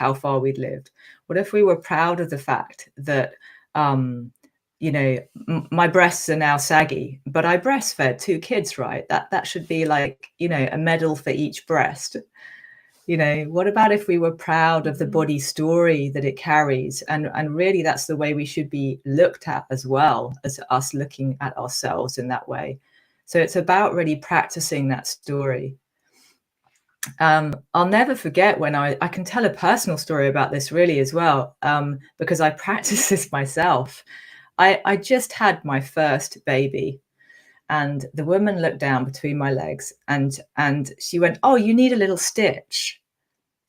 how far we'd lived? What if we were proud of the fact that, my breasts are now saggy, but I breastfed 2 kids, right? That should be like, a medal for each breast. What about if we were proud of the body story that it carries? And really, that's the way we should be looked at as well, as us looking at ourselves in that way. So it's about really practicing that story. I'll never forget when I can tell a personal story about this really as well, because I practice this myself. I just had my first baby, and the woman looked down between my legs and she went, "Oh, you need a little stitch."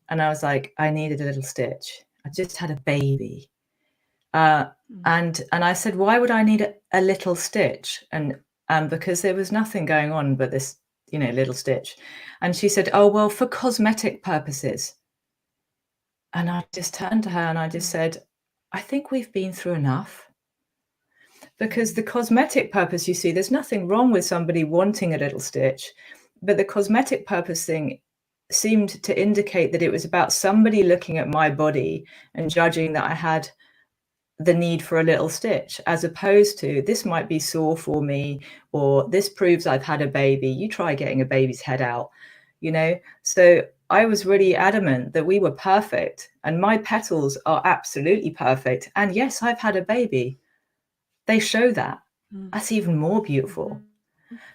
And I was like, I needed a little stitch. I just had a baby. And I said, why would I need a little stitch? And because there was nothing going on but this, little stitch. And she said, oh, well, for cosmetic purposes. And I just turned to her and I just said, I think we've been through enough. Because the cosmetic purpose, you see, there's nothing wrong with somebody wanting a little stitch, but the cosmetic purpose thing seemed to indicate that it was about somebody looking at my body and judging that I had the need for a little stitch, as opposed to this might be sore for me, or this proves I've had a baby. You try getting a baby's head out, So I was really adamant that we were perfect, and my petals are absolutely perfect. And yes, I've had a baby. They show that. That's even more beautiful.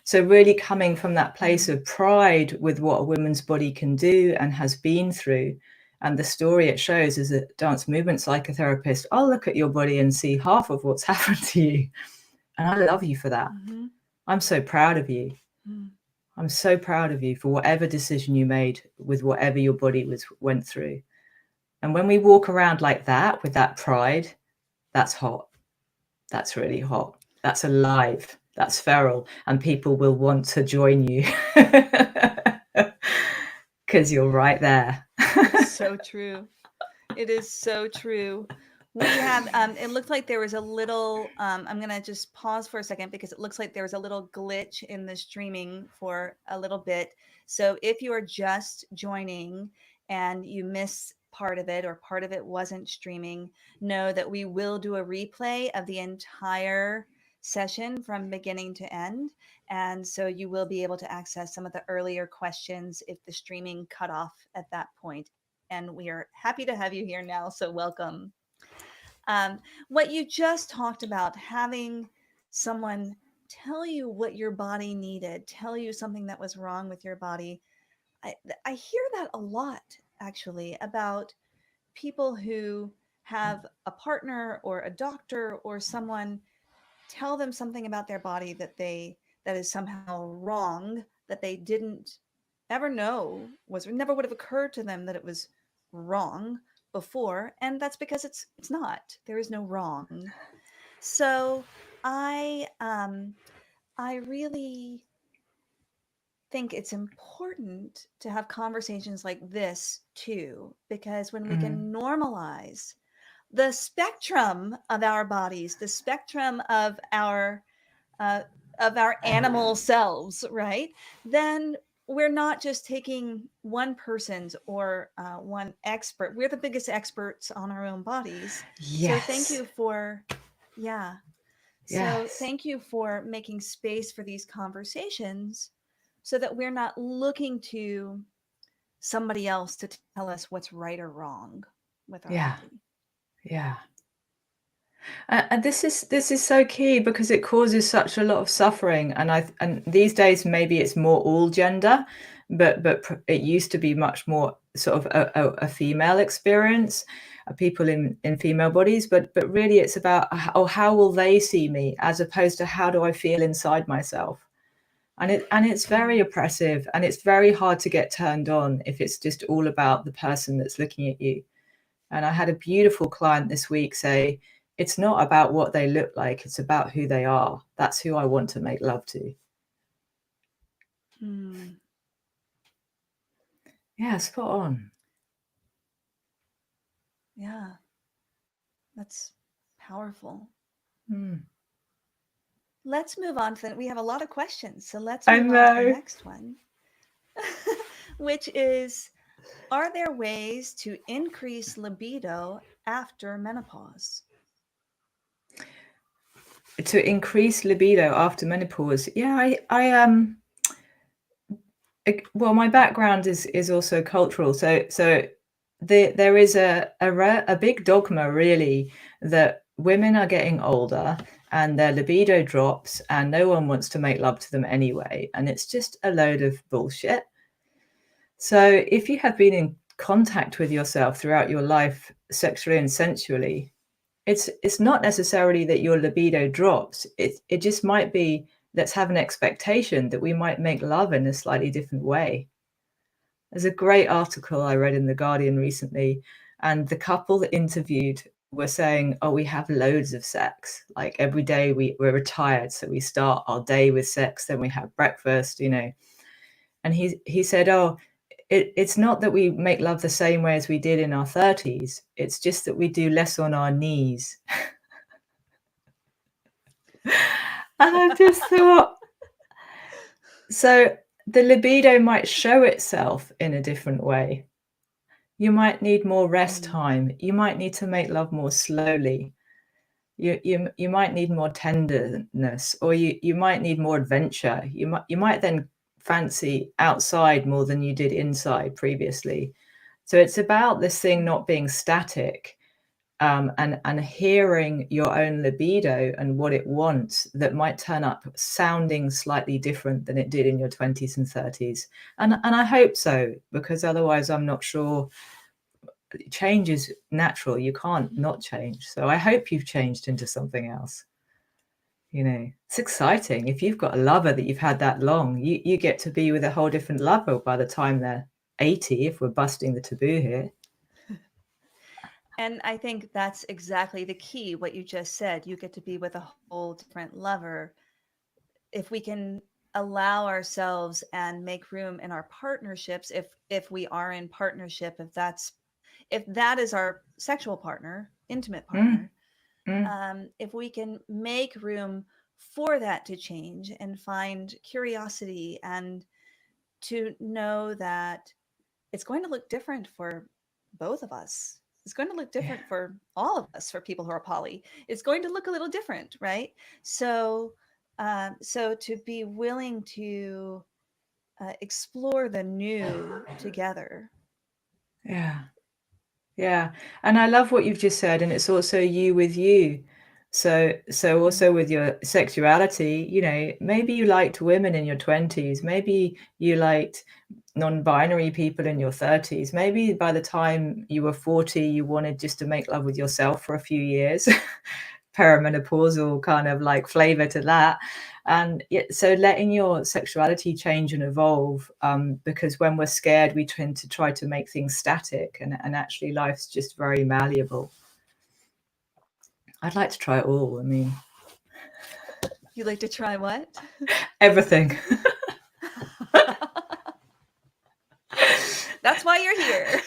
So really coming from that place of pride with what a woman's body can do and has been through. And the story it shows is a dance movement psychotherapist. I'll look at your body and see half of what's happened to you. And I love you for that. I'm so proud of you. I'm so proud of you for whatever decision you made with whatever your body went through. And when we walk around like that, with that pride, that's hot. That's really hot. That's alive. That's feral. And people will want to join you because you're right there. So true. It is so true. We have, it looked like there was a little, I'm going to just pause for a second because it looks like there was a little glitch in the streaming for a little bit. So if you are just joining and you miss part of it or part of it wasn't streaming, know that we will do a replay of the entire session from beginning to end. And so you will be able to access some of the earlier questions if the streaming cut off at that point. And we are happy to have you here now. So welcome. What you just talked about, having someone tell you what your body needed, tell you something that was wrong with your body. I hear that a lot actually about people who have a partner or a doctor or someone tell them something about their body that is somehow wrong, that they didn't ever know was never would have occurred to them that it was wrong before, and that's because it's not. There is no wrong. So I really think it's important to have conversations like this too, because when we can normalize the spectrum of our bodies, the spectrum uh, of our animal selves, right? Then we're not just taking one person's or one expert. We're the biggest experts on our own bodies. So thank Yes. you for, yeah. So Yes. thank you for making space for these conversations so that we're not looking to somebody else to tell us what's right or wrong with our Yeah. body. Yeah. And this is so key because it causes such a lot of suffering. And these days maybe it's more all gender, but it used to be much more sort of a female experience, people in female bodies. But really it's about how will they see me, as opposed to how do I feel inside myself. And it's very oppressive, and it's very hard to get turned on if it's just all about the person that's looking at you. And I had a beautiful client this week say, it's not about what they look like, it's about who they are. That's who I want to make love to. Yeah, spot on. Yeah, that's powerful. Let's move on to that. We have a lot of questions, so let's I move on to the know. next one, which is Are there ways to increase libido after menopause? To increase libido after menopause, yeah, well, my background is also cultural, so there is a big dogma really that women are getting older and their libido drops and no one wants to make love to them anyway, and it's just a load of bullshit. So if you have been in contact with yourself throughout your life, sexually and sensually, it's not necessarily that your libido drops. It just might be, let's have an expectation that we might make love in a slightly different way. There's a great article I read in The Guardian recently, and the couple that interviewed were saying, oh, we have loads of sex. Like every day we're retired. So we start our day with sex, then we have breakfast, you know. And he said, oh, it's not that we make love the same way as we did in our 30s. It's just that we do less on our knees. And I just thought, so the libido might show itself in a different way. You might need more rest time. You might need to make love more slowly. You might need more tenderness, or you might need more adventure. You might then fancy outside more than you did inside previously. So it's about this thing not being static, and hearing your own libido and what it wants that might turn up sounding slightly different than it did in your 20s and 30s. And I hope so, because otherwise I'm not sure. Change is natural. You can't not change. So I hope you've changed into something else. You know, it's exciting. If you've got a lover that you've had that long, you get to be with a whole different lover by the time they're 80, if we're busting the taboo here. And I think that's exactly the key, what you just said. You get to be with a whole different lover. If we can allow ourselves and make room in our partnerships, if we are in partnership, if that is our sexual partner, intimate partner, if we can make room for that to change and find curiosity and to know that it's going to look different for both of us. It's going to look different for all of us. For people who are poly, it's going to look a little different, right? So, so to be willing to explore the new together. Yeah. And I love what you've just said. And it's also you with you. So also with your sexuality, you know, maybe you liked women in your 20s, maybe you liked non-binary people in your 30s. Maybe by the time you were 40, you wanted just to make love with yourself for a few years. Perimenopausal kind of like flavor to that. And so letting your sexuality change and evolve, because when we're scared, we tend to try to make things static, and actually life's just very malleable. I'd like to try it all. I mean, You like to try what? everything. That's why you're here.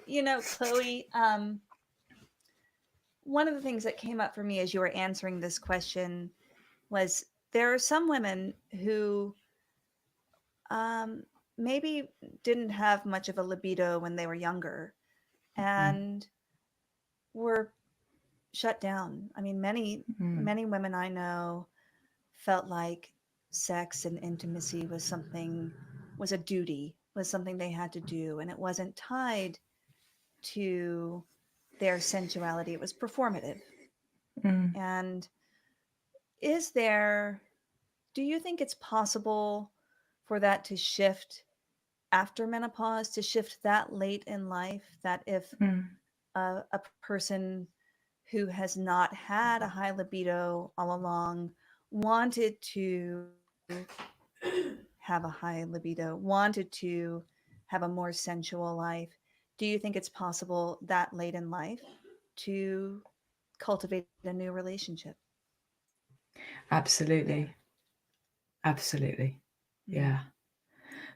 You know, Chloe, one of the things that came up for me as you were answering this question was there are some women who maybe didn't have much of a libido when they were younger and were shut down. I mean, many women I know felt like sex and intimacy was a duty, was something they had to do, and it wasn't tied to their sensuality. It was performative. And do you think it's possible for that to shift after menopause, to shift that late in life, that if a person who has not had a high libido all along wanted to have a high libido, wanted to have a more sensual life, do you think it's possible that late in life to cultivate a new relationship? Absolutely. Yeah.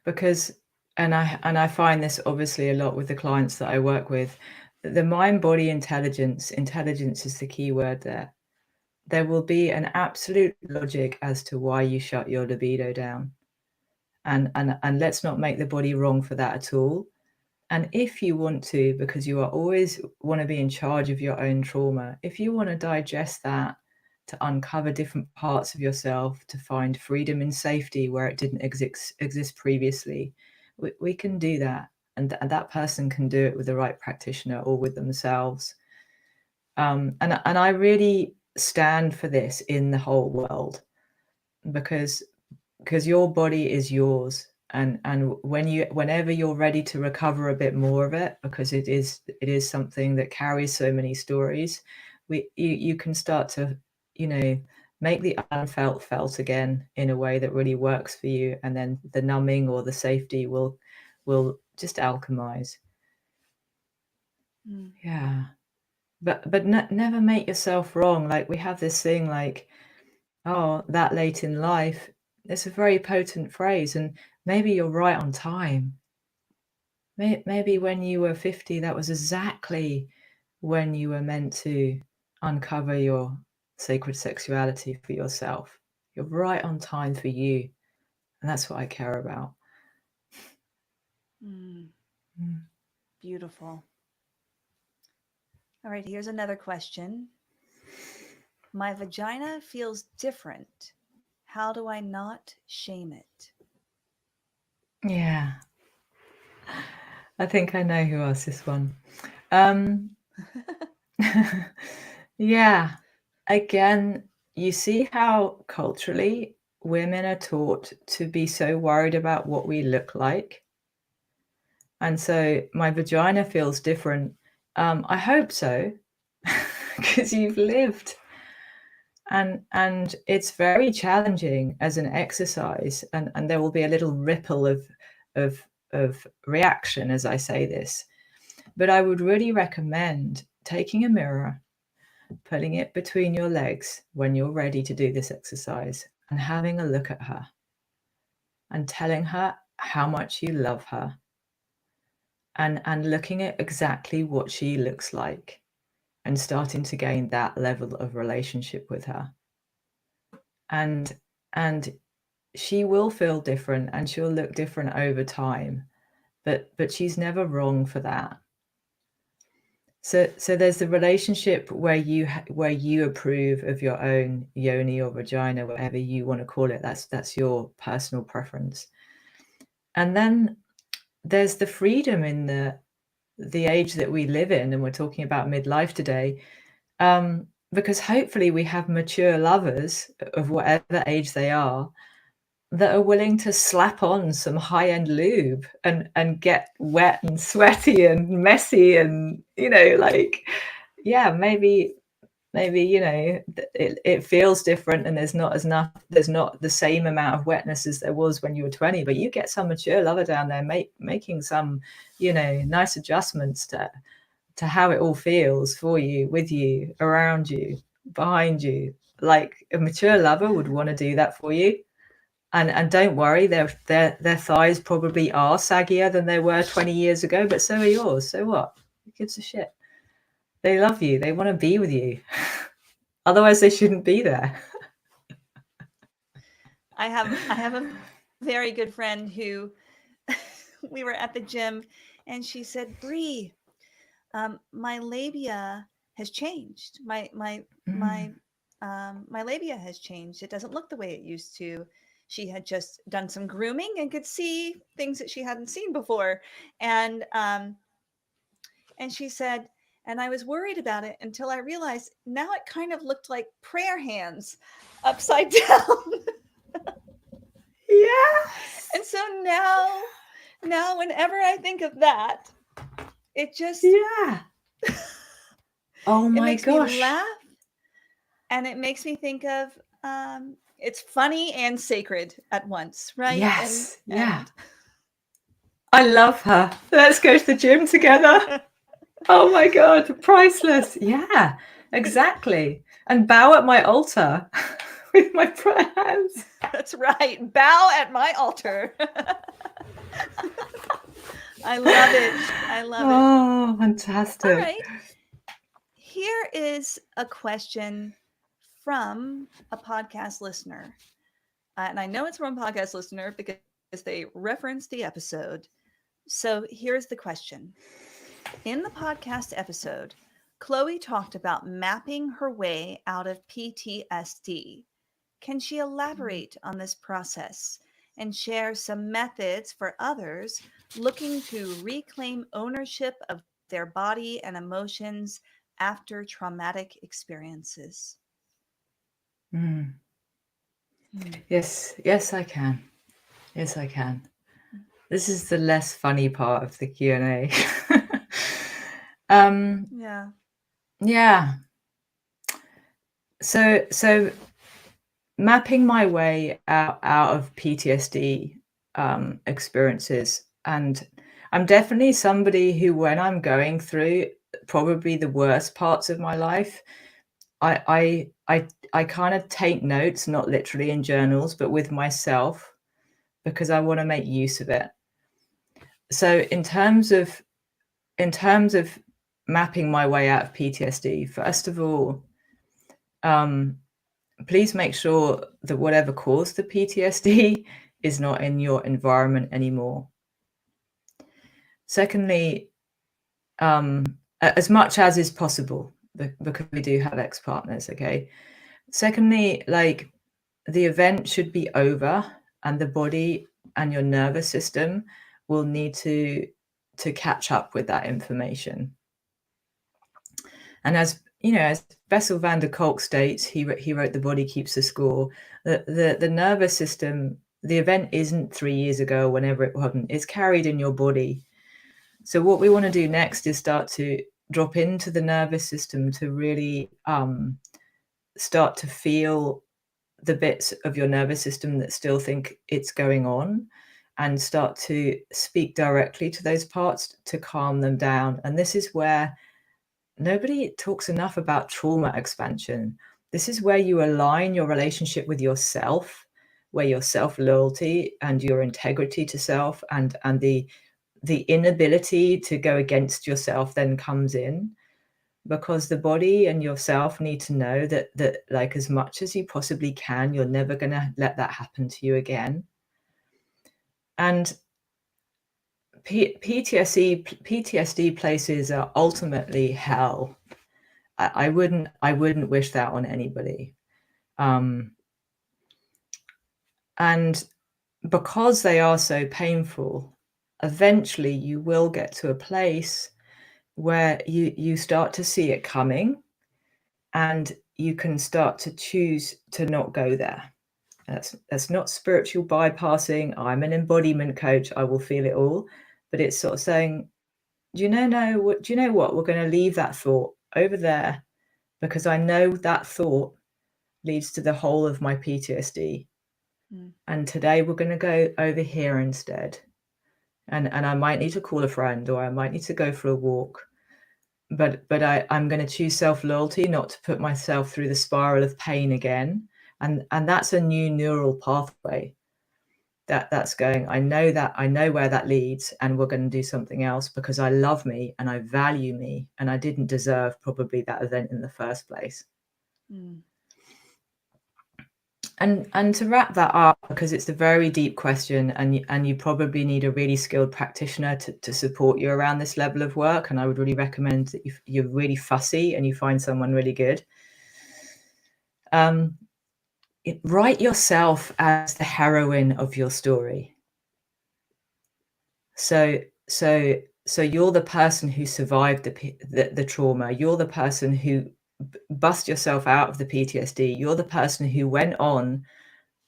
Because, and I find this obviously a lot with the clients that I work with, the mind-body intelligence is the key word there. There will be an absolute logic as to why you shut your libido down. and let's not make the body wrong for that at all. And if you want to, because you are always want to be in charge of your own trauma, if you want to digest that, to uncover different parts of yourself, to find freedom and safety where it didn't exist previously, we can do that. And that person can do it with the right practitioner or with themselves. And I really stand for this in the whole world, because your body is yours. And whenever you're ready to recover a bit more of it, because it is something that carries so many stories, you can start to, make the unfelt felt again in a way that really works for you, and then the numbing or the safety will just alchemize. Yeah. But never make yourself wrong. Like, we have this thing like, oh, that late in life. It's a very potent phrase, and maybe you're right on time. Maybe when you were 50, that was exactly when you were meant to uncover your sacred sexuality for yourself. You're right on time for you, and that's what I care about. Beautiful. All right, here's another question. My vagina feels different. How do I not shame it? Yeah. I think I know who asked this one. Yeah. Again, you see how culturally women are taught to be so worried about what we look like. And so my vagina feels different. I hope so, because you've lived. And it's very challenging as an exercise, and there will be a little ripple of reaction as I say this. But I would really recommend taking a mirror, putting it between your legs when you're ready to do this exercise, and having a look at her and telling her how much you love her, and looking at exactly what she looks like, and starting to gain that level of relationship with her. And she will feel different, and she'll look different over time, but she's never wrong for that. So there's the relationship where you approve of your own yoni or vagina, whatever you want to call it. That's your personal preference. And then there's the freedom in the age that we live in, and we're talking about midlife today, because hopefully we have mature lovers of whatever age they are, that are willing to slap on some high-end lube and get wet and sweaty and messy, and yeah, maybe it feels different, and there's not the same amount of wetness as there was when you were 20, but you get some mature lover down there making some nice adjustments to how it all feels for you, with you, around you, behind you. Like, a mature lover would want to do that for you. And don't worry, their thighs probably are saggier than they were 20 years ago, but so are yours. So what? Who gives a shit? They love you. They want to be with you. Otherwise, they shouldn't be there. I have a very good friend who we were at the gym, and she said, "Bree, my labia has changed. My labia has changed. It doesn't look the way it used to." She had just done some grooming and could see things that she hadn't seen before, and she said, and I was worried about it until I realized now it kind of looked like prayer hands upside down. Yeah. And so now whenever I think of that, it just Oh it my makes gosh. me laugh, and it makes me think of it's funny and sacred at once, right? Yes. And I love her. Let's go to the gym together. Oh my God, priceless. Yeah, exactly. And bow at my altar with my prayer hands. That's right. Bow at my altar. I love it. I love it. Oh, fantastic. All right. Here is a question from a podcast listener. And I know it's from a podcast listener because because they referenced the episode. So here's the question. In the podcast episode, Chloe talked about mapping her way out of PTSD. Can she elaborate on this process and share some methods for others looking to reclaim ownership of their body and emotions after traumatic experiences? Mm. Yes, I can. Yes, I can. This is the less funny part of the Q&A. Yeah. Yeah. So mapping my way out of PTSD experiences, and I'm definitely somebody who, when I'm going through probably the worst parts of my life, I kind of take notes, not literally in journals, but with myself, because I want to make use of it. So in terms of mapping my way out of PTSD, first of all, please make sure that whatever caused the PTSD is not in your environment anymore. Secondly, as much as is possible, because we do have ex-partners, okay? Secondly, like, the event should be over, and the body and your nervous system will need to catch up with that information. And as you know, as Bessel van der Kolk states, he wrote "The Body Keeps the Score." The nervous system, the event isn't 3 years ago, whenever it wasn't. It's carried in your body. So what we want to do next is start to drop into the nervous system to really start to feel the bits of your nervous system that still think it's going on, and start to speak directly to those parts to calm them down. And this is where nobody talks enough about trauma expansion. This is where you align your relationship with yourself, where your self-loyalty and your integrity to self and the inability to go against yourself then comes in, because the body and yourself need to know that like, as much as you possibly can, you're never going to let that happen to you again. And PTSD places are ultimately hell. I wouldn't wish that on anybody. And because they are so painful, eventually you will get to a place where you start to see it coming, and you can start to choose to not go there. That's not spiritual bypassing. I'm an embodiment coach. I will feel it all. But it's sort of saying, do you know what? We're going to leave that thought over there, because I know that thought leads to the whole of my PTSD. And today we're going to go over here instead. And I might need to call a friend, or I might need to go for a walk. But I'm going to choose self-loyalty, not to put myself through the spiral of pain again. And that's a new neural pathway that's going, I know where that leads, and we're going to do something else, because I love me and I value me, and I didn't deserve probably that event in the first place. And to wrap that up, because it's a very deep question, and you probably need a really skilled practitioner to support you around this level of work, and I would really recommend that you're really fussy and you find someone really good. Write yourself as the heroine of your story. So you're the person who survived the trauma. You're the person who bust yourself out of the PTSD. You're the person who went on.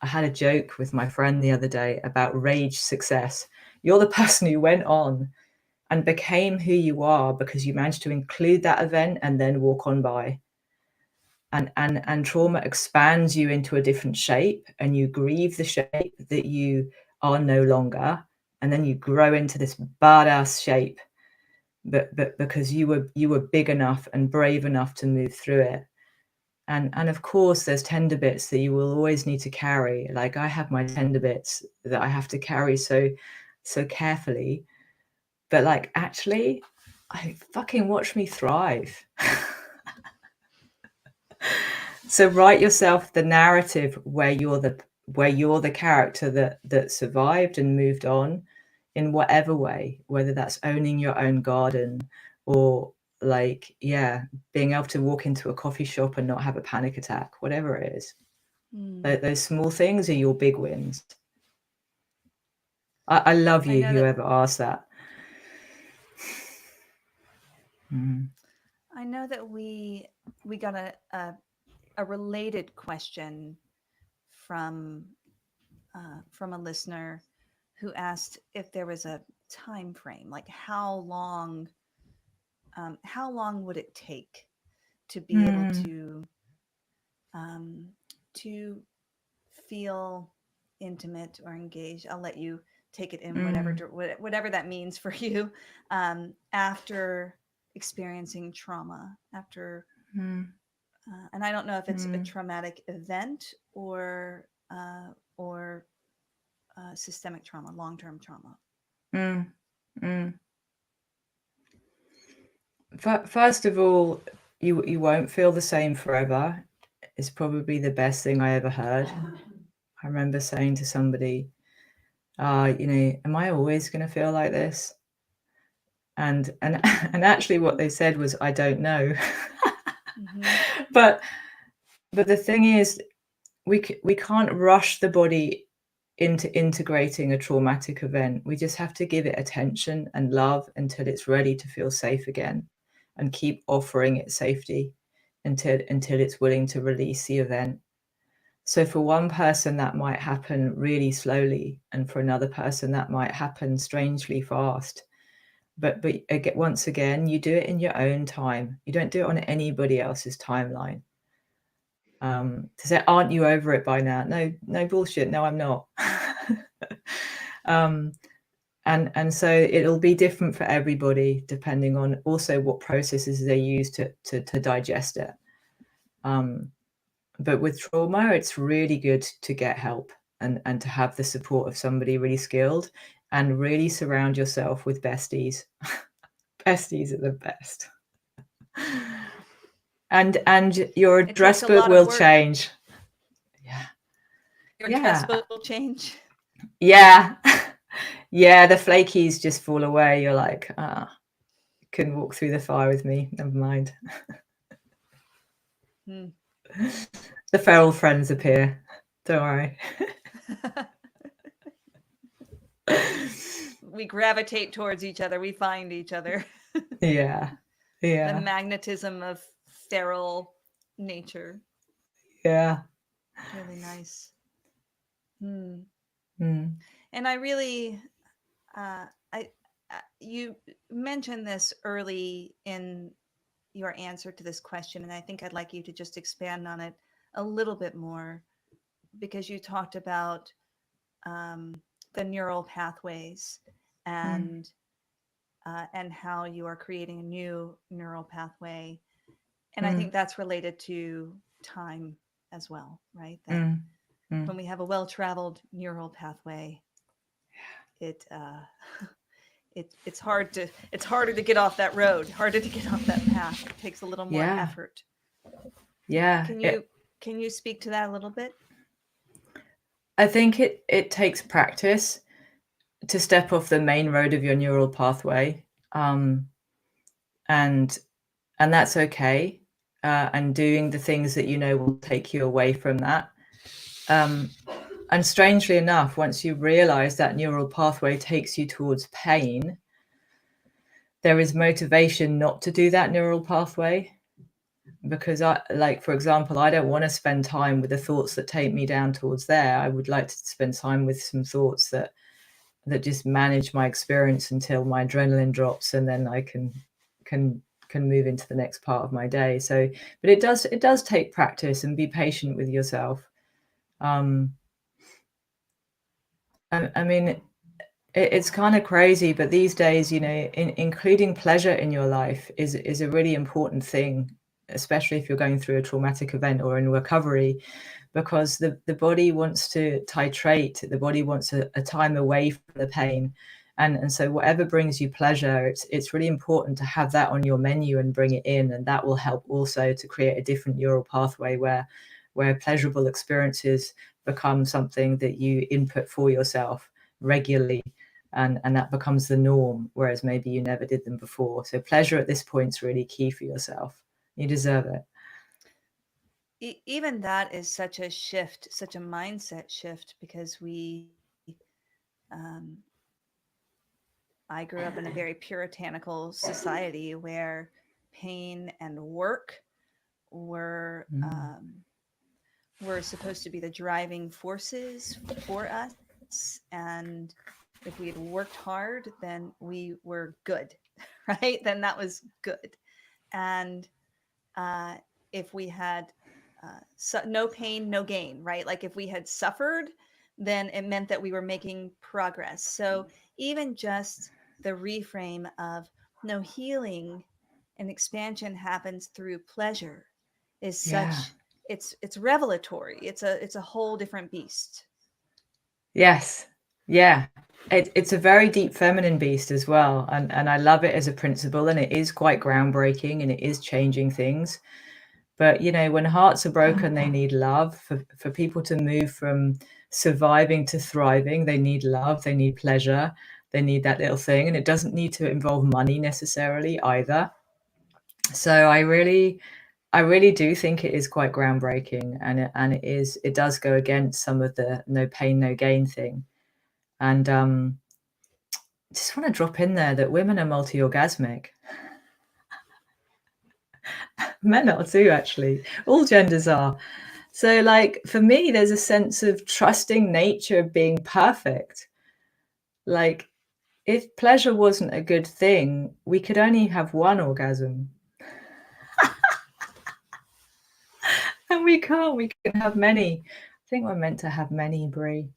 I had a joke with my friend the other day about rage success. You're the person who went on and became who you are because you managed to include that event and then walk on by. And trauma expands you into a different shape, and you grieve the shape that you are no longer, and then you grow into this badass shape, but because you were big enough and brave enough to move through it. And of course, there's tender bits that you will always need to carry. Like, I have my tender bits that I have to carry so carefully. But like, actually, I fucking watch me thrive. So write yourself the narrative where you're where you're the character that survived and moved on in whatever way, whether that's owning your own garden or like, being able to walk into a coffee shop and not have a panic attack, whatever it is. Those small things are your big wins. I love you, whoever asked that. I know that we got a related question from a listener who asked if there was a time frame, like how long would it take to be able to feel intimate or engaged. I'll let you take it in whatever that means for you, after experiencing trauma, after and I don't know if it's a traumatic event or systemic trauma, long-term trauma. First of all, you won't feel the same forever. It's probably the best thing I ever heard. I remember saying to somebody, am I always going to feel like this? And actually what they said was, I don't know. But the thing is, we can't rush the body into integrating a traumatic event. We just have to give it attention and love until it's ready to feel safe again, and keep offering it safety until it's willing to release the event. So for one person that might happen really slowly, and for another person that might happen strangely fast. But once again, you do it in your own time. You don't do it on anybody else's timeline. To say, aren't you over it by now? No bullshit. No, I'm not. And so it'll be different for everybody, depending on also what processes they use to digest it. But with trauma, it's really good to get help and to have the support of somebody really skilled, and really surround yourself with besties. Besties are the best. And your address book will change. Your address book will change. Yeah. The flakies just fall away. You're like, couldn't walk through the fire with me. Never mind. The feral friends appear. Don't worry. We gravitate towards each other. We find each other. Yeah. The magnetism of feral nature. Yeah. Really nice. And I really, you mentioned this early in your answer to this question, and I think I'd like you to just expand on it a little bit more, because you talked about the neural pathways and how you are creating a new neural pathway. And I think that's related to time as well, right? That when we have a well-traveled neural pathway, it's harder to get off that road, harder to get off that path. It takes a little more effort. Yeah. Can you speak to that a little bit? I think it takes practice to step off the main road of your neural pathway. And that's okay. And doing the things that will take you away from that. And strangely enough, once you realize that neural pathway takes you towards pain, there is motivation not to do that neural pathway. Because for example, I don't want to spend time with the thoughts that take me down towards there. I would like to spend time with some thoughts that just manage my experience until my adrenaline drops, and then I can move into the next part of my day. So, but it does take practice, and be patient with yourself. I mean, it's kind of crazy, but these days, including pleasure in your life is a really important thing, especially if you're going through a traumatic event or in recovery, because the body wants to titrate. The body wants a time away from the pain. And so whatever brings you pleasure, it's really important to have that on your menu and bring it in. And that will help also to create a different neural pathway where where pleasurable experiences become something that you input for yourself regularly, and that becomes the norm, whereas maybe you never did them before. So pleasure at this point is really key for yourself. You deserve it. Even that is such a shift, such a mindset shift, because um, I grew up in a very puritanical society where pain and work were were supposed to be the driving forces for us, and if we had worked hard, then we were good, right? Then that was good. And if we had no pain, no gain, right? Like if we had suffered, then it meant that we were making progress. So even just the reframe of no, healing and expansion happens through pleasure is such, it's revelatory. It's a whole different beast. Yes. Yeah. It's a very deep feminine beast as well. And I love it as a principle, and it is quite groundbreaking, and it is changing things. But, you know, when hearts are broken, they need love. For people to move from surviving to thriving, they need love, they need pleasure, they need that little thing. And it doesn't need to involve money necessarily either. So I really do think it is quite groundbreaking, and it does go against some of the no pain, no gain thing. And just want to drop in there that women are multi-orgasmic. Men are too, actually. All genders are. So, like, for me, there's a sense of trusting nature being perfect. Like, if pleasure wasn't a good thing, we could only have one orgasm. And we can't. We can have many. I think we're meant to have many, Bree.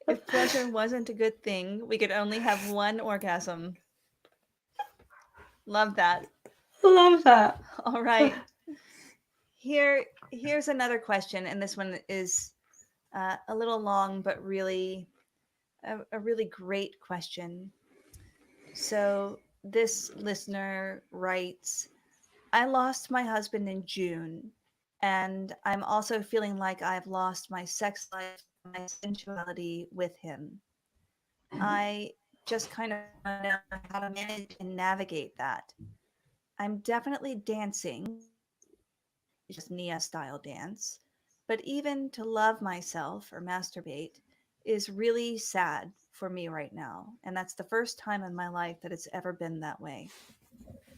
If pleasure wasn't a good thing, we could only have one orgasm. Love that. Love that. All right. Here's another question, and this one is a little long, but really a really great question. So this listener writes, I lost my husband in June, and I'm also feeling like I've lost my sex life, my sensuality with him. I just kind of want to know how to manage and navigate that. I'm definitely dancing, just Nia style dance, but even to love myself or masturbate is really sad for me right now. And that's the first time in my life that it's ever been that way.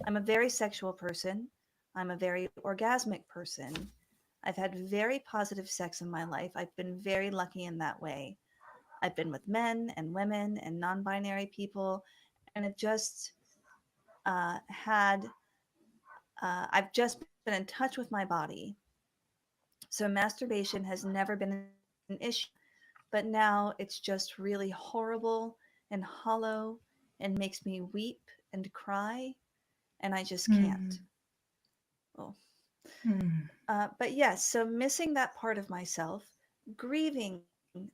I'm a very sexual person. I'm a very orgasmic person. I've had very positive sex in my life. I've been very lucky in that way. I've been with men and women and non binary people, and it just I've just been in touch with my body. So masturbation has never been an issue, but now it's just really horrible and hollow and makes me weep and cry, and I just can't. Oh. But yes, so missing that part of myself, grieving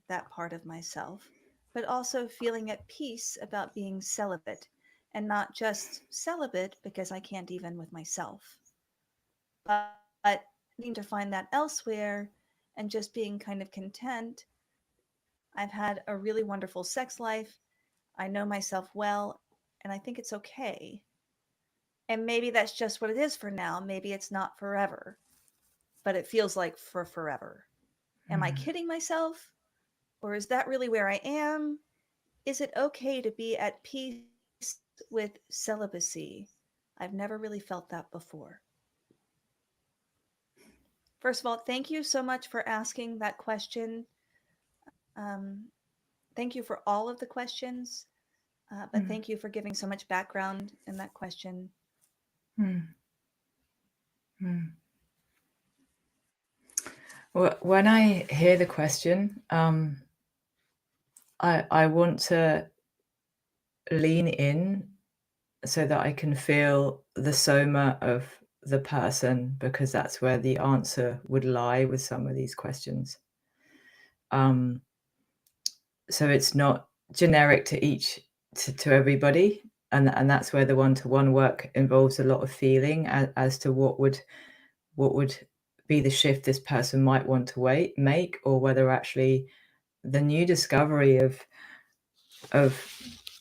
that part of myself, but also feeling at peace about being celibate, and not just celibate because I can't even with myself, but needing to find that elsewhere and just being kind of content. I've had a really wonderful sex life. I know myself well, and I think it's okay. And maybe that's just what it is for now. Maybe it's not forever, but it feels like for forever. Am I kidding myself? Or is that really where I am? Is it okay to be at peace with celibacy? I've never really felt that before. First of all, thank you so much for asking that question. Um, Thank you for all of the questions, but thank you for giving so much background in that question. When I hear the question, I want to lean in so that I can feel the soma of the person, because that's where the answer would lie with some of these questions. So it's not generic to everybody, and that's where the one-to-one work involves a lot of feeling as to what would what would be the shift this person might want to make, or whether actually the new discovery of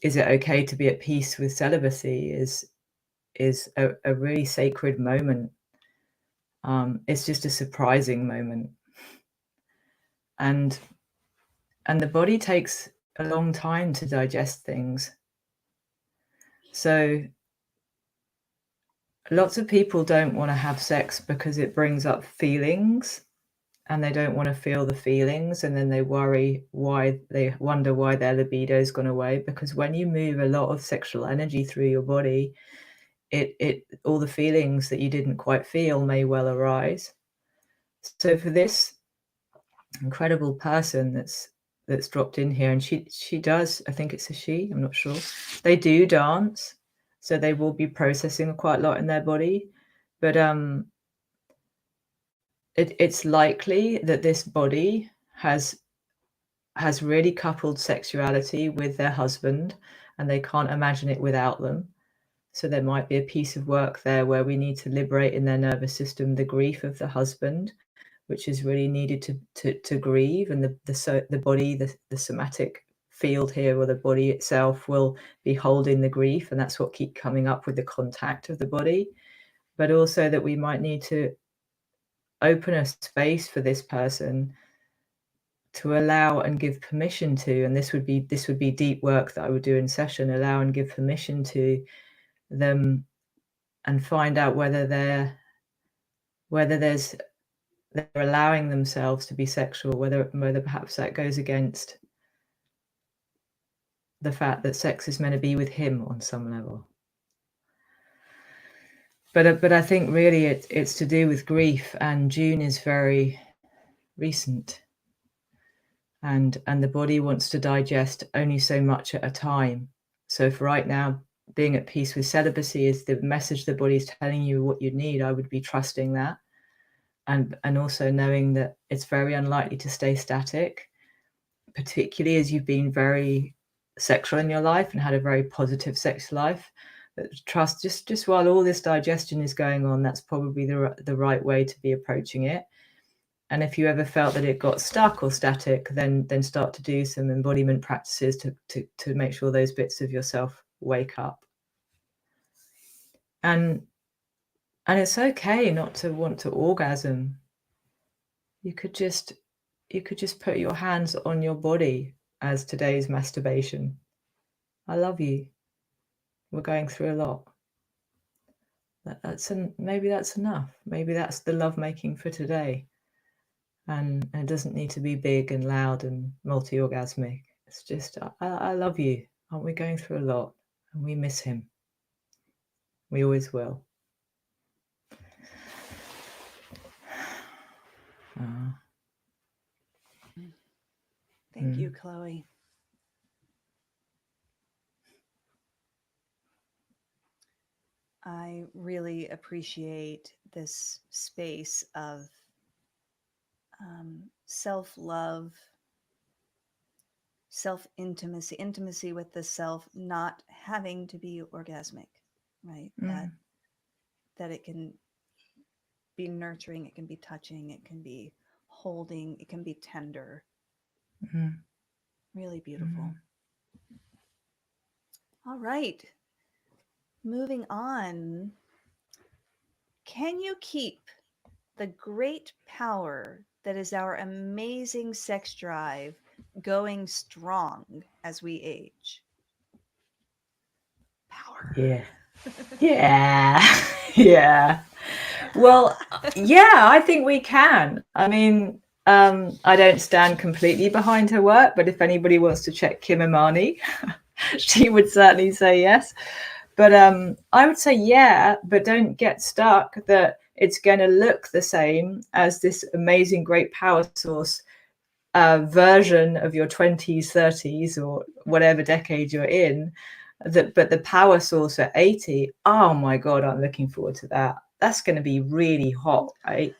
is it okay to be at peace with celibacy is a really sacred moment. It's just a surprising moment, and the body takes a long time to digest things. So lots of people don't want to have sex because it brings up feelings, and they don't want to feel the feelings, and then they wonder why their libido's gone away. Because when you move a lot of sexual energy through your body, it all the feelings that you didn't quite feel may well arise. So for this incredible person that's dropped in here, and she does, I think it's a she, I'm not sure, they do dance, so they will be processing quite a lot in their body, but it's likely that this body has really coupled sexuality with their husband, and they can't imagine it without them. So there might be a piece of work there where we need to liberate in their nervous system the grief of the husband, which is really needed to grieve, and the body, the somatic field here, or the body itself, will be holding the grief, and that's what keep coming up with the contact of the body. But also that we might need to open a space for this person to allow and give permission to, and this would be deep work that I would do in session, allow and give permission to them, and find out whether they're allowing themselves to be sexual, whether perhaps that goes against the fact that sex is meant to be with him on some level. But I think really it's to do with grief, and June is very recent, and the body wants to digest only so much at a time. So for right now, being at peace with celibacy is the message the body is telling you what you need. I would be trusting that, and also knowing that it's very unlikely to stay static, particularly as you've been very sexual in your life and had a very positive sex life. But trust, just while all this digestion is going on, that's probably the right way to be approaching it. And if you ever felt that it got stuck or static, then start to do some embodiment practices to make sure those bits of yourself wake up. And it's okay not to want to orgasm. You could just put your hands on your body as today's masturbation. I love you. We're going through a lot. Maybe that's enough. Maybe that's the lovemaking for today. And it doesn't need to be big and loud and multi-orgasmic. It's just, I love you. Aren't we going through a lot? And we miss him. We always will. Thank you, Chloe. I really appreciate this space of self-love, self-intimacy, intimacy with the self, not having to be orgasmic, right? That it can be nurturing, it can be touching, it can be holding, it can be tender. Really beautiful. All right. Moving on. Can you keep the great power that is our amazing sex drive going strong as we age? Power. Yeah. Yeah. Well, yeah, I think we can. I mean, I don't stand completely behind her work, but if anybody wants to check Kim Imani, she would certainly say yes. But I would say yeah, but don't get stuck that it's going to look the same as this amazing, great power source version of your 20s, 30s, or whatever decade you're in. But the power source at 80, oh my God, I'm looking forward to that. That's going to be really hot, right?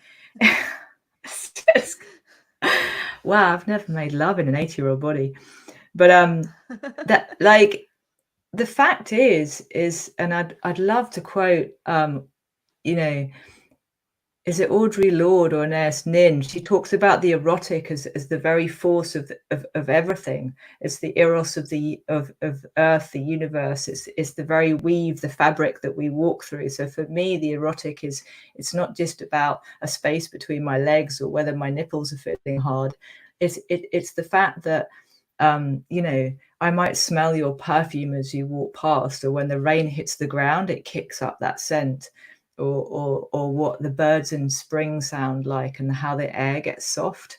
Wow, I've never made love in an 80-year-old body. But that, like, the fact is, and I'd love to quote, is it Audre Lorde or Nurse Nin? She talks about the erotic as the very force of everything. It's the eros of Earth, the universe. It's the very weave, the fabric that we walk through. So for me, the erotic it's not just about a space between my legs or whether my nipples are feeling hard. It's the fact that I might smell your perfume as you walk past, or when the rain hits the ground, it kicks up that scent. Or what the birds in spring sound like and how the air gets soft.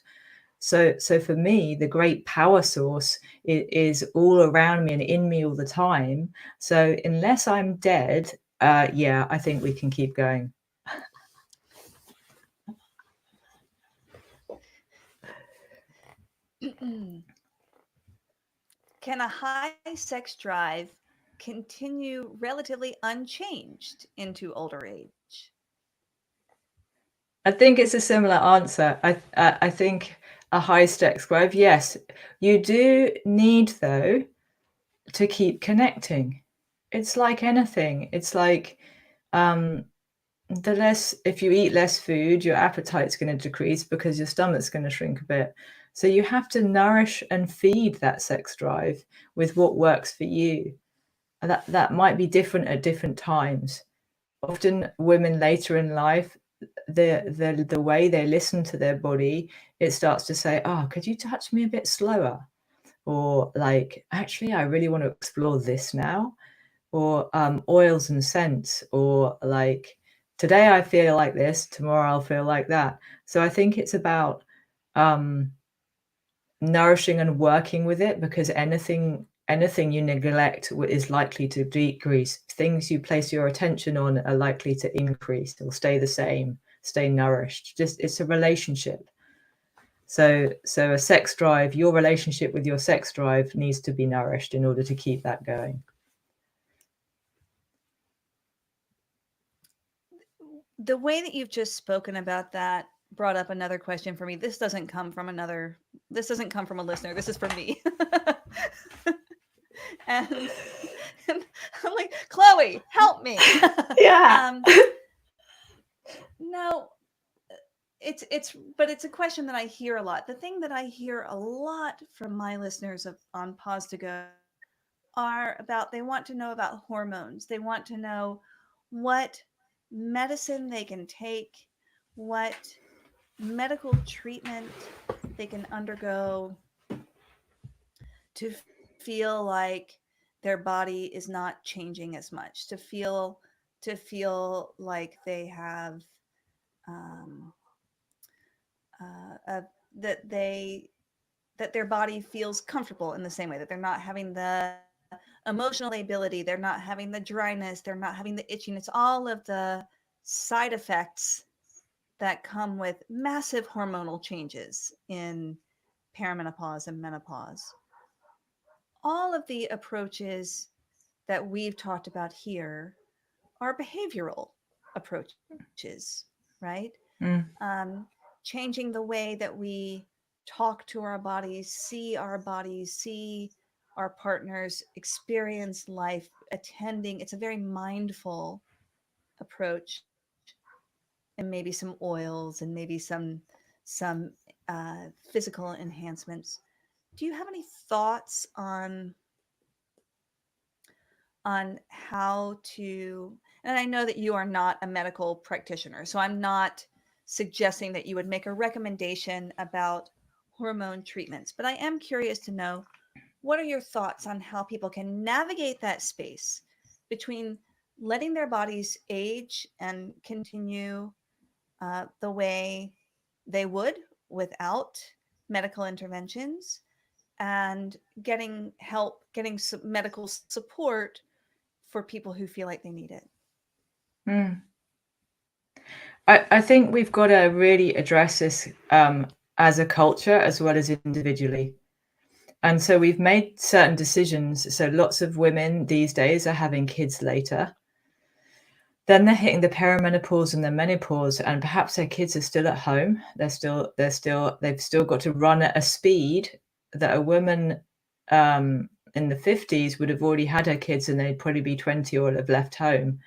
So for me, the great power source is all around me and in me all the time. So unless I'm dead, I think we can keep going. Can a high sex drive continue relatively unchanged into older age? I think it's a similar answer. I think a high sex drive, yes. You do need, though, to keep connecting. It's like anything. It's like if you eat less food, your appetite's going to decrease because your stomach's going to shrink a bit. So you have to nourish and feed that sex drive with what works for you. That might be different at different times. Often women later in life, the way they listen to their body, it starts to say, oh, could you touch me a bit slower? Or like, actually, I really want to explore this now. Or oils and scents, or like, today I feel like this, tomorrow I'll feel like that. So I think it's about nourishing and working with it, because anything you neglect is likely to decrease. Things you place your attention on are likely to increase or stay the same, stay nourished. Just, it's a relationship. So a sex drive, your relationship with your sex drive needs to be nourished in order to keep that going. The way that you've just spoken about that brought up another question for me. This doesn't come from a listener. This is for me. and I'm like, Chloe, help me. Yeah. No, it's a question that I hear a lot. The thing that I hear a lot from my listeners on Pause to Go are about, they want to know about hormones. They want to know what medicine they can take, what medical treatment they can undergo to feel like their body is not changing as much, to feel like they have that their body feels comfortable in the same way, that they're not having the emotional ability, they're not having the dryness, they're not having the itchiness, all of the side effects that come with massive hormonal changes in perimenopause and menopause. All of the approaches that we've talked about here are behavioral approaches, right? Changing the way that we talk to our bodies, see our partners, experience life, attending. It's a very mindful approach, and maybe some oils and maybe some physical enhancements. Do you have any thoughts on how to, and I know that you are not a medical practitioner, so I'm not suggesting that you would make a recommendation about hormone treatments, but I am curious to know, what are your thoughts on how people can navigate that space between letting their bodies age and continue the way they would without medical interventions, and getting help, getting some medical support for people who feel like they need it? I think we've got to really address this as a culture as well as individually. And so we've made certain decisions. So lots of women these days are having kids later. Then they're hitting the perimenopause and the menopause, and perhaps their kids are still at home. They've still got to run at a speed that a woman in the 50s would have already had her kids, and they'd probably be 20 or have left home.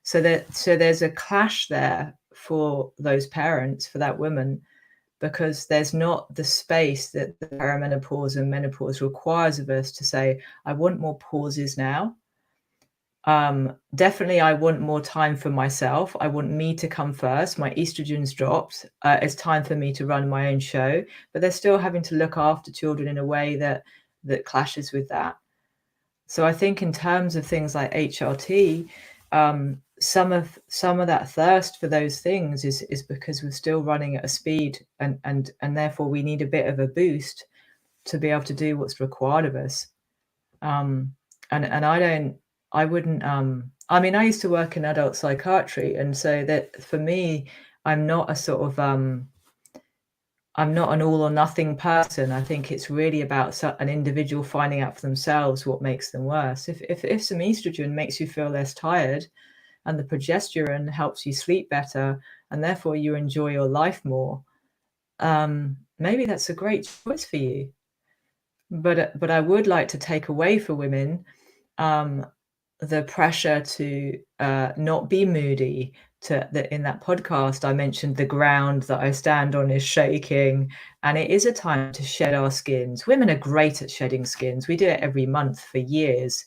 So there's a clash there for those parents, for that woman, because there's not the space that the perimenopause and menopause requires of us to say, I want more pauses now. Definitely, I want more time for myself. I want me to come first. My estrogen's dropped. It's time for me to run my own show, but they're still having to look after children in a way that clashes with that. So I think in terms of things like HRT, some of that thirst for those things is because we're still running at a speed, and therefore we need a bit of a boost to be able to do what's required of us. And I wouldn't, I mean, I used to work in adult psychiatry, and so that for me, I'm not a sort of, I'm not an all or nothing person. I think it's really about an individual finding out for themselves what makes them worse. If some estrogen makes you feel less tired, and the progesterone helps you sleep better, and therefore you enjoy your life more, maybe that's a great choice for you. But I would like to take away for women the pressure to not be moody. In that podcast, I mentioned the ground that I stand on is shaking, and it is a time to shed our skins. Women are great at shedding skins. We do it every month for years.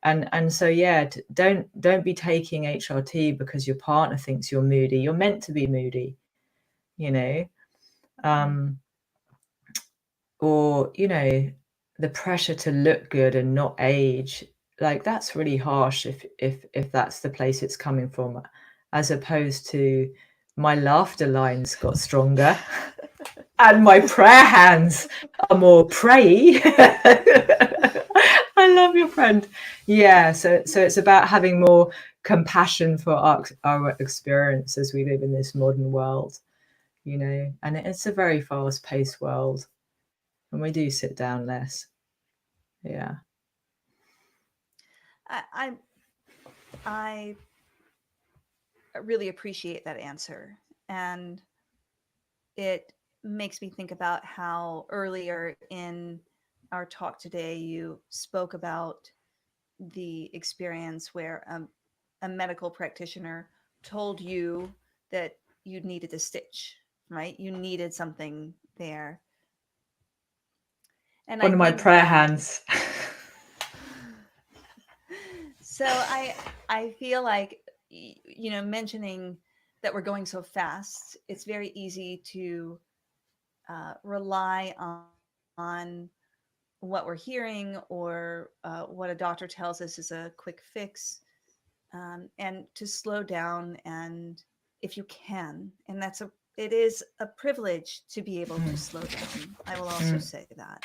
And so, yeah, don't be taking HRT because your partner thinks you're moody. You're meant to be moody, you know. Or, you know, the pressure to look good and not age, like that's really harsh if that's the place it's coming from, as opposed to my laughter lines got stronger and my prayer hands are more prayy. I love your friend. Yeah, so it's about having more compassion for our experience as we live in this modern world, you know, and it's a very fast-paced world. And we do sit down less. Yeah. I really appreciate that answer. And it makes me think about how earlier in our talk today, you spoke about the experience where a medical practitioner told you that you needed a stitch, right? You needed something there. And One of my prayer hands. So I feel like, you know, mentioning that we're going so fast, it's very easy to rely on what we're hearing, or what a doctor tells us is a quick fix, and to slow down. And if you can, and it is a privilege to be able to slow down. I will also say that.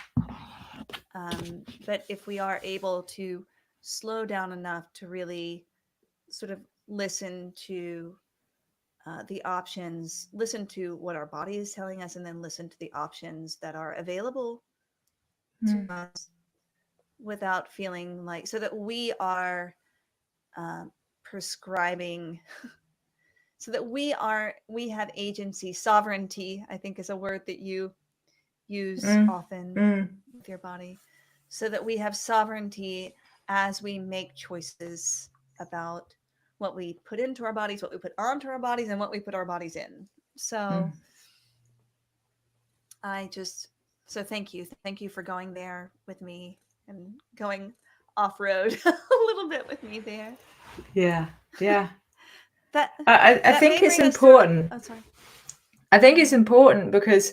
But if we are able to slow down enough to really sort of listen to the options, listen to what our body is telling us, and then listen to the options that are available to us without feeling like, so that we are prescribing, so that we have agency. Sovereignty, I think, is a word that you use often with your body, so that we have sovereignty as we make choices about what we put into our bodies, what we put onto our bodies, and what we put our bodies in. So so thank you for going there with me and going off-road a little bit with me there. Yeah. I think it's important. I think it's important because,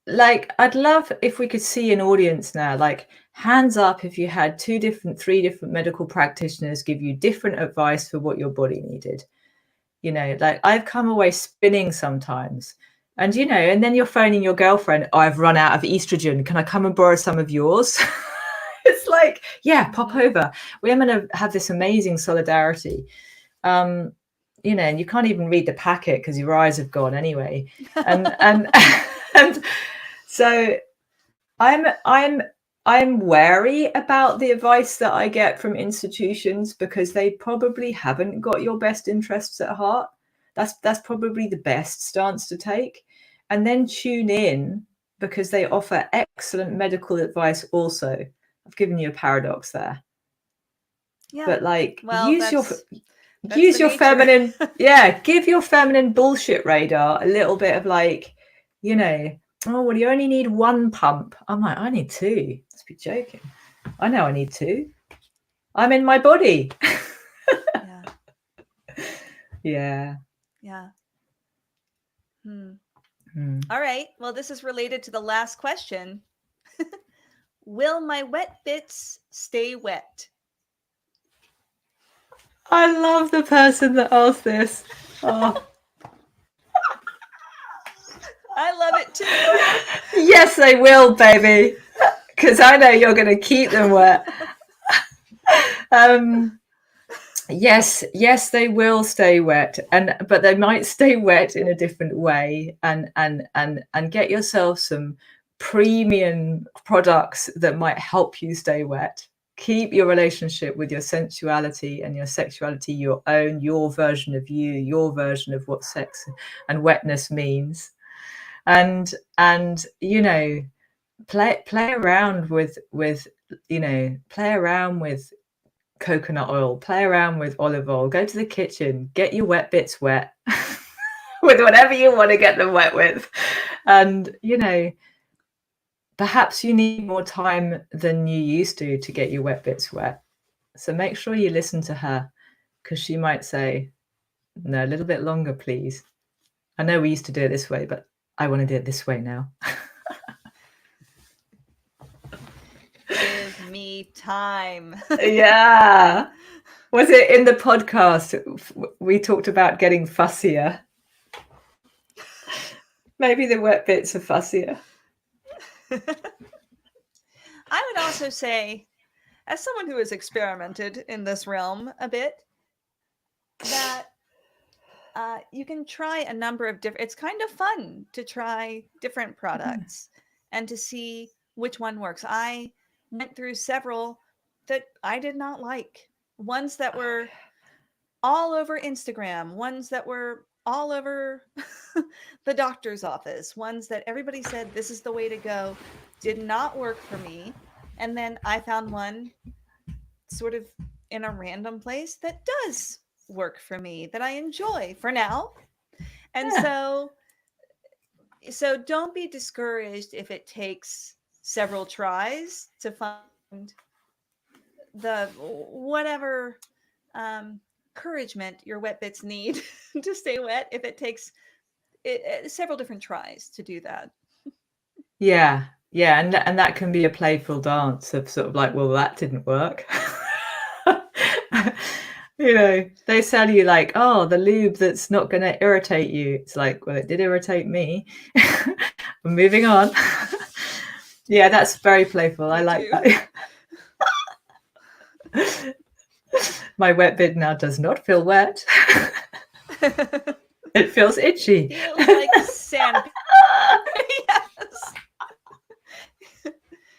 like, I'd love if we could see an audience now, like, hands up if you had 3 different medical practitioners give you different advice for what your body needed. You know, like, I've come away spinning sometimes. And, you know, and then you're phoning your girlfriend, oh, I've run out of estrogen. Can I come and borrow some of yours? It's like, yeah, pop over. We're going to have this amazing solidarity. You know, and you can't even read the packet because your eyes have gone anyway. And so I'm wary about the advice that I get from institutions, because they probably haven't got your best interests at heart. That's probably the best stance to take. And then tune in, because they offer excellent medical advice also. I've given you a paradox there. Yeah. But, like, well, use your feminine, give your feminine bullshit radar a little bit of like, you know, oh, well, you only need one pump. I'm like, I need two. Let's be joking. I know I need two. I'm in my body. Yeah. Yeah. Yeah. All right. Well, this is related to the last question. Will my wet bits stay wet? I love the person that asked this. Oh. I love it too. Yes, they will, baby. Because I know you're going to keep them wet. Yes, they will stay wet, but they might stay wet in a different way. And get yourself some premium products that might help you stay wet. Keep your relationship with your sensuality and your sexuality your own, your version of you, your version of what sex and wetness means. And you know, play around with play around with coconut oil, play around with olive oil, go to the kitchen, get your wet bits wet with whatever you want to get them wet with. And you know, perhaps you need more time than you used to get your wet bits wet. So make sure you listen to her, because she might say, no, a little bit longer, please. I know we used to do it this way, but I want to do it this way now. Give me time. Yeah. Was it in the podcast we talked about getting fussier? Maybe the wet bits are fussier. I would also say, as someone who has experimented in this realm a bit, that you can try a number of different, it's kind of fun to try different products and to see which one works. I went through several that I did not like. Ones that were all over Instagram, ones that were all over the doctor's office, ones that everybody said this is the way to go, did not work for me. And then I found one sort of in a random place that does work for me, that I enjoy for now. And so don't be discouraged if it takes several tries to find the whatever encouragement your wet bits need to stay wet, if it takes several different tries to do that. Yeah, and that can be a playful dance of sort of like, well, that didn't work. You know, they sell you like, oh, the lube that's not going to irritate you. It's like, well, it did irritate me. I'm moving on. Yeah, that's very playful. I like that. My wet bit now does not feel wet. It feels itchy. It feels like sand. Yes.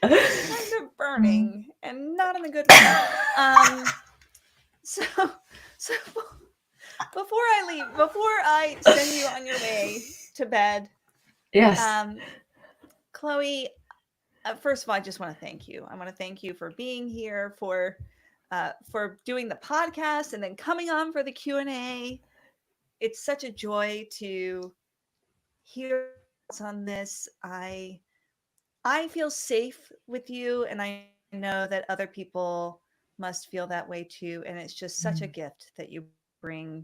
It's kind of burning and not in a good way. So before I leave, before I send you on your way to bed, yes, Chloe, first of all, I just want to thank you. I want to thank you for being here, for doing the podcast, and then coming on for the Q&A. It's such a joy to hear on this. I feel safe with you, and I know that other people must feel that way too. And it's just such a gift that you bring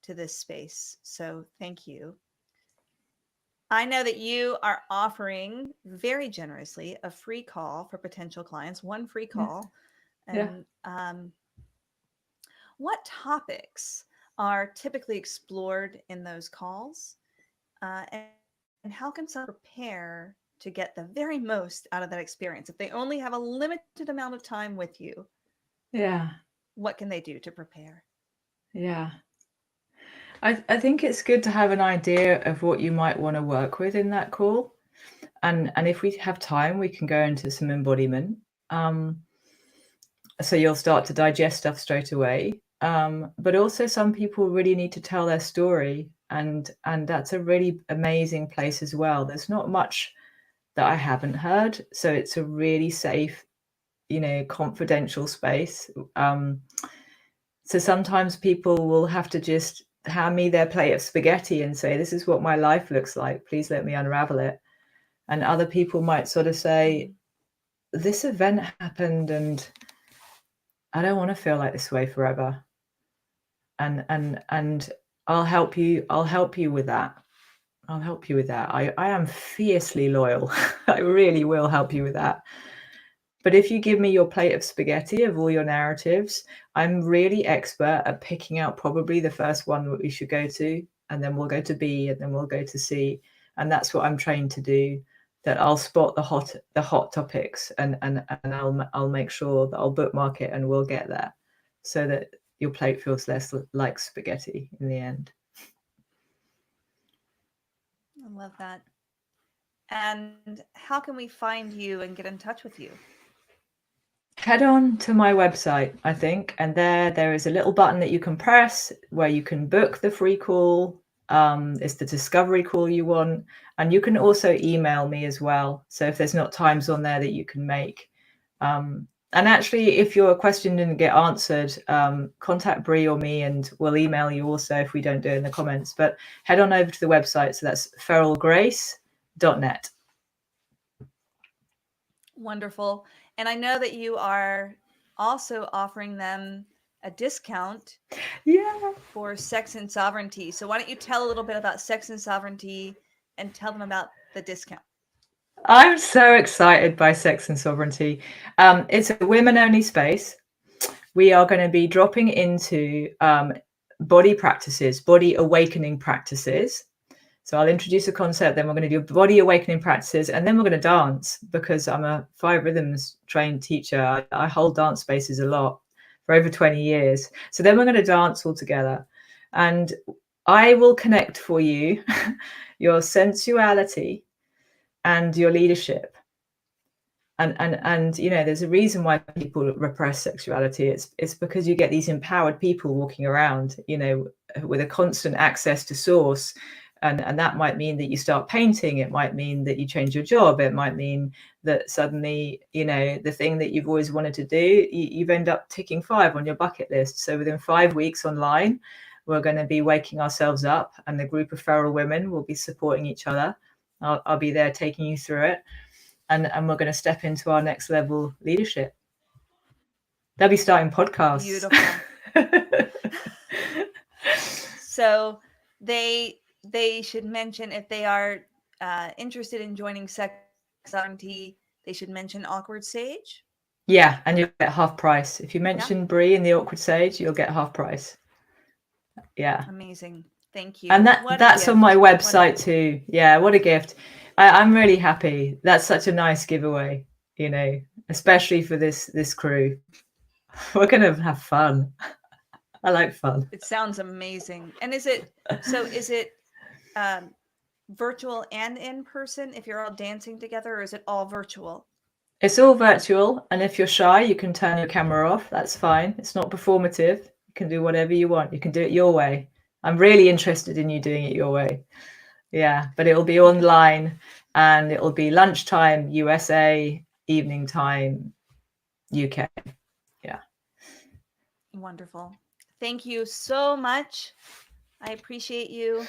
to this space. So thank you. I know that you are offering very generously a free call for potential clients, one free call. And what topics are typically explored in those calls? And how can someone prepare to get the very most out of that experience? If they only have a limited amount of time with you, what can they do to prepare? I think it's good to have an idea of what you might want to work with in that call. And if we have time, we can go into some embodiment. So you'll start to digest stuff straight away. But also some people really need to tell their story. And that's a really amazing place as well. There's not much that I haven't heard. So it's a really safe, confidential space. So sometimes people will have to just hand me their plate of spaghetti and say, this is what my life looks like. Please let me unravel it. And other people might sort of say, this event happened and I don't want to feel like this way forever. And I'll help you with that. I'll help you with that. I am fiercely loyal. I really will help you with that. But if you give me your plate of spaghetti of all your narratives, I'm really expert at picking out probably the first one that we should go to, and then we'll go to B, and then we'll go to C. And that's what I'm trained to do, that I'll spot the hot topics, and I'll make sure that I'll bookmark it and we'll get there, so that your plate feels less like spaghetti in the end. I love that. And how can we find you and get in touch with you? Head on to my website, I think, and there is a little button that you can press where you can book the free call. It's the discovery call you want, and you can also email me as well. So if there's not times on there that you can make, and actually, if your question didn't get answered, contact Bree or me, and we'll email you also if we don't do it in the comments. But head on over to the website. So that's feralgrace.net. Wonderful. And I know that you are also offering them a discount for Sex and Sovereignty. So why don't you tell a little bit about Sex and Sovereignty and tell them about the discount? I'm so excited by Sex and Sovereignty. It's a women-only space. We are going to be dropping into body practices, body awakening practices. So I'll introduce a concept, then we're going to do body awakening practices, and then we're going to dance, because I'm a 5 rhythms trained teacher. I hold dance spaces a lot for over 20 years. So then we're going to dance all together, and I will connect for you your sensuality and your leadership. And you know, there's a reason why people repress sexuality. It's because you get these empowered people walking around, you know, with a constant access to source. And that might mean that you start painting. It might mean that you change your job. It might mean that suddenly, you know, the thing that you've always wanted to do, you've ended up ticking 5 on your bucket list. So within 5 weeks online, we're going to be waking ourselves up, and the group of feral women will be supporting each other. I'll be there taking you through it. And we're going to step into our next level leadership. They'll be starting podcasts. Beautiful. So they should mention, if they are interested in joining Sex Sovereignty, they should mention Awkward Sage. Yeah, and you'll get half price. If you mention Bree in the Awkward Sage, you'll get half price. Yeah. Amazing. Thank you. And that's on my website too. Yeah, what a gift. I'm really happy. That's such a nice giveaway, you know, especially for this crew. We're going to have fun. I like fun. It sounds amazing. And is it virtual and in person if you're all dancing together, or is it all virtual? It's all virtual. And if you're shy, you can turn your camera off. That's fine. It's not performative. You can do whatever you want. You can do it your way. I'm really interested in you doing it your way. Yeah, but it'll be online, and it'll be lunchtime USA, evening time UK. Yeah. Wonderful. Thank you so much. I appreciate you.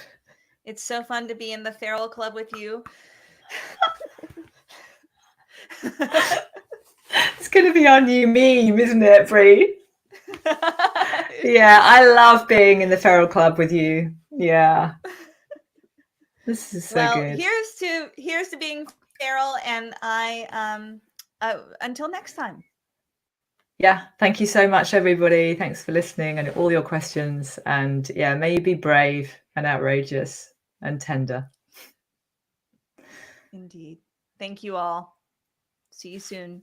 It's so fun to be in the Feral Club with you. It's going to be our new meme, isn't it, Bree? Yeah, I love being in the Feral Club with you. Yeah. This is so good. Here's to being feral, and I until next time. Yeah, thank you so much, everybody. Thanks for listening and all your questions. And yeah, may you be brave and outrageous and tender. Indeed. Thank you all. See you soon.